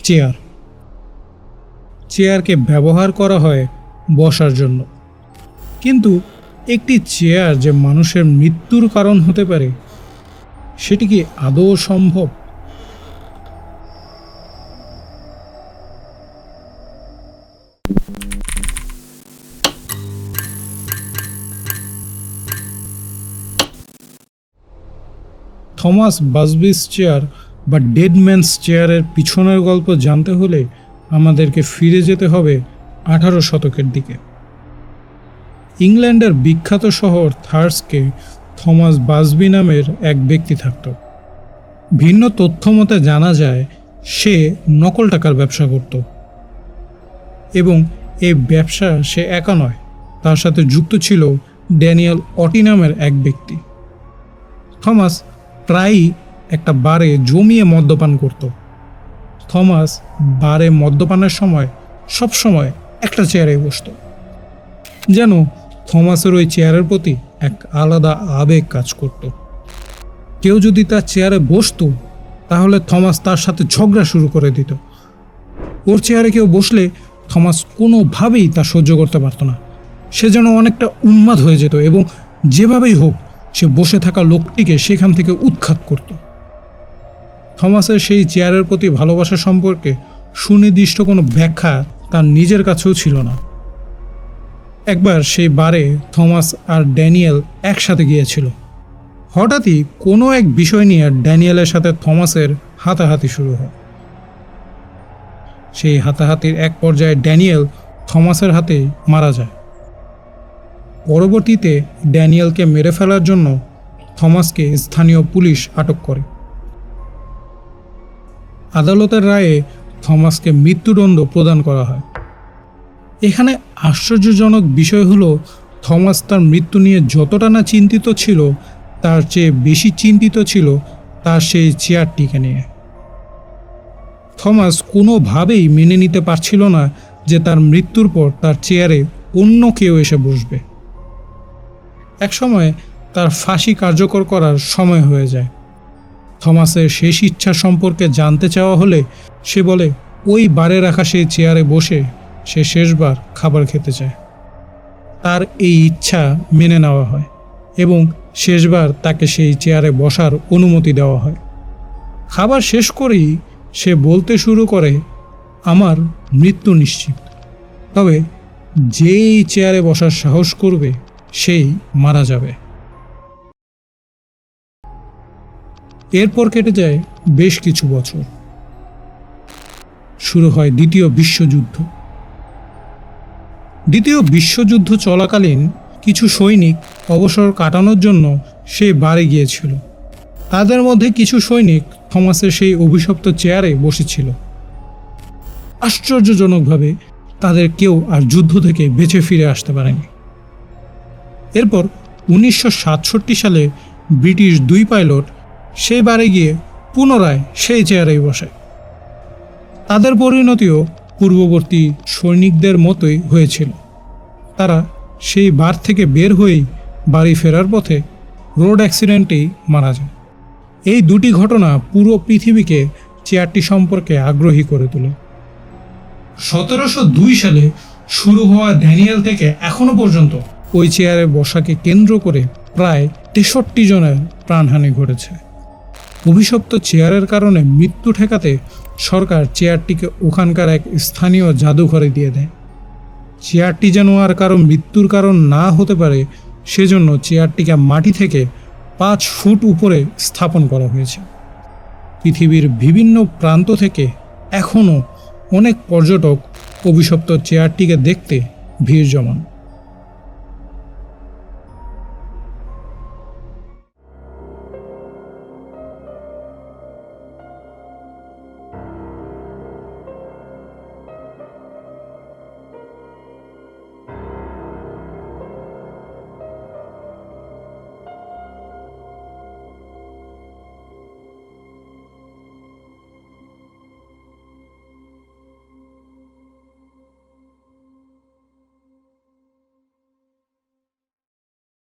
Chair. চেয়ারকে ব্যবহার করা হয় বসার জন্য, কিন্তু একটি চেয়ার যে মানুষের মৃত্যুর কারণ হতে পারে, সেটি কি আদৌ সম্ভব? থমাস বাসবিস চেয়ার বা ডেড ম্যানস চেয়ারের পিছনের গল্প জানতে হলে আমাদেরকে ফিরে যেতে হবে 18 শতকের দিকে। ইংল্যান্ডের বিখ্যাত শহর থার্সকে থমাস বাসবি নামের এক ব্যক্তি থাকত। ভিন্ন তথ্য মতে জানা যায় সে নকল টাকার ব্যবসা করত, এবং এই ব্যবসা সে একা নয়, তার সাথে যুক্ত ছিল ড্যানিয়েল অটি নামের এক ব্যক্তি। থমাস প্রায়ই একটা বারে জমিয়ে মদ্যপান করত। থমাস বারে মদ্যপানের সময় সবসময় একটা চেয়ারে বসত, যেন থমাসের ওই চেয়ারের প্রতি এক আলাদা আবেগ কাজ করত। কেউ যদি তার চেয়ারে বসতো, তাহলে থমাস তার সাথে ঝগড়া শুরু করে দিত। ওর চেয়ারে কেউ বসলে থমাস কোনোভাবেই তা সহ্য করতে পারত না। সে যেন অনেকটা উন্মাদ হয়ে যেত এবং যেভাবেই হোক সে বসে থাকা লোকটিকে সেখান থেকে উৎখাত করত। থমাসের সেই চেয়ারের প্রতি ভালোবাসা সম্পর্কে সুনির্দিষ্ট কোনো ব্যাখ্যা তার নিজের কাছেও ছিল না। একবার সেই বারে থমাস আর ড্যানিয়েল একসাথে গিয়েছিল। হঠাৎই কোনো এক বিষয় নিয়ে ড্যানিয়েলের সাথে থমাসের হাতাহাতি শুরু হয়। সেই হাতাহাতির এক পর্যায়ে ড্যানিয়েল থমাসের হাতে মারা যায়। পরবর্তীতে ড্যানিয়েলকে মেরে ফেলার জন্য থমাসকে স্থানীয় পুলিশ আটক করে। আদালতের রায়ে থমাসকে মৃত্যুদণ্ড প্রদান করা হয়। এখানে আশ্চর্যজনক বিষয় হলো, থমাস তার মৃত্যু নিয়ে যতটা না চিন্তিত ছিল, তার চেয়ে বেশি চিন্তিত ছিল তার সেই চেয়ারটিকে নিয়ে। থমাস কোনোভাবেই মেনে নিতে পারছিল না যে তার মৃত্যুর পর তার চেয়ারে অন্য কেউ এসে বসবে। একসময় তার ফাঁসি কার্যকর করার সময় হয়ে যায়। থমাসের শেষ ইচ্ছা সম্পর্কে জানতে চাওয়া হলে সে বলে ওই বারে রাখা সেই চেয়ারে বসে সে শেষবার খাবার খেতে চায়। তার এই ইচ্ছা মেনে নেওয়া হয় এবং শেষবার তাকে সেই চেয়ারে বসার অনুমতি দেওয়া হয়। খাবার শেষ করেই সে বলতে শুরু করে, আমার মৃত্যু নিশ্চিত, তবে যেই চেয়ারে বসার সাহস করবে সেই মারা যাবে। এরপর কেটে যায় বেশ কিছু বছর। শুরু হয় দ্বিতীয় বিশ্বযুদ্ধ। দ্বিতীয় বিশ্বযুদ্ধ চলাকালীন কিছু সৈনিক অবসর কাটানোর জন্য সেই বারে গিয়েছিল। তাদের মধ্যে কিছু সৈনিক থমাসের সেই অভিশপ্ত চেয়ারে বসেছিল। আশ্চর্যজনকভাবে তাদের কেউ আর যুদ্ধ থেকে বেঁচে ফিরে আসতে পারেনি। এরপর 1967 সালে ব্রিটিশ 2 পাইলট সেই বারে গিয়ে পুনরায় সেই চেয়ারেই বসে। তাদের পরিণতিও পূর্ববর্তী সৈনিকদের মতোই হয়েছিল। তারা সেই বার থেকে বের হয়েই বাড়ি ফেরার পথে রোড অ্যাক্সিডেন্টেই মারা যায়। এই দুটি ঘটনা পুরো পৃথিবীকে চেয়ারটি সম্পর্কে আগ্রহী করে তোলে। 1702 সালে শুরু হওয়া ড্যানিয়েল থেকে এখনো পর্যন্ত ওই চেয়ারে বসাকে কেন্দ্র করে প্রায় 63 জনের প্রাণহানি ঘটেছে। অভিশপ্ত চেয়ারের কারণে মৃত্যু ঠেকাতে সরকার চেয়ারটিকে ওখানকার এক স্থানীয় জাদুঘরে দিয়ে দেয়। চেয়ারটি যেন আর কারো মৃত্যুর কারণ না হতে পারে, সেজন্য চেয়ারটিকে মাটি থেকে 5 ফুট উপরে স্থাপন করা হয়েছে। পৃথিবীর বিভিন্ন প্রান্ত থেকে এখনও অনেক পর্যটক অভিশপ্ত চেয়ারটিকে দেখতে ভিড় জমান।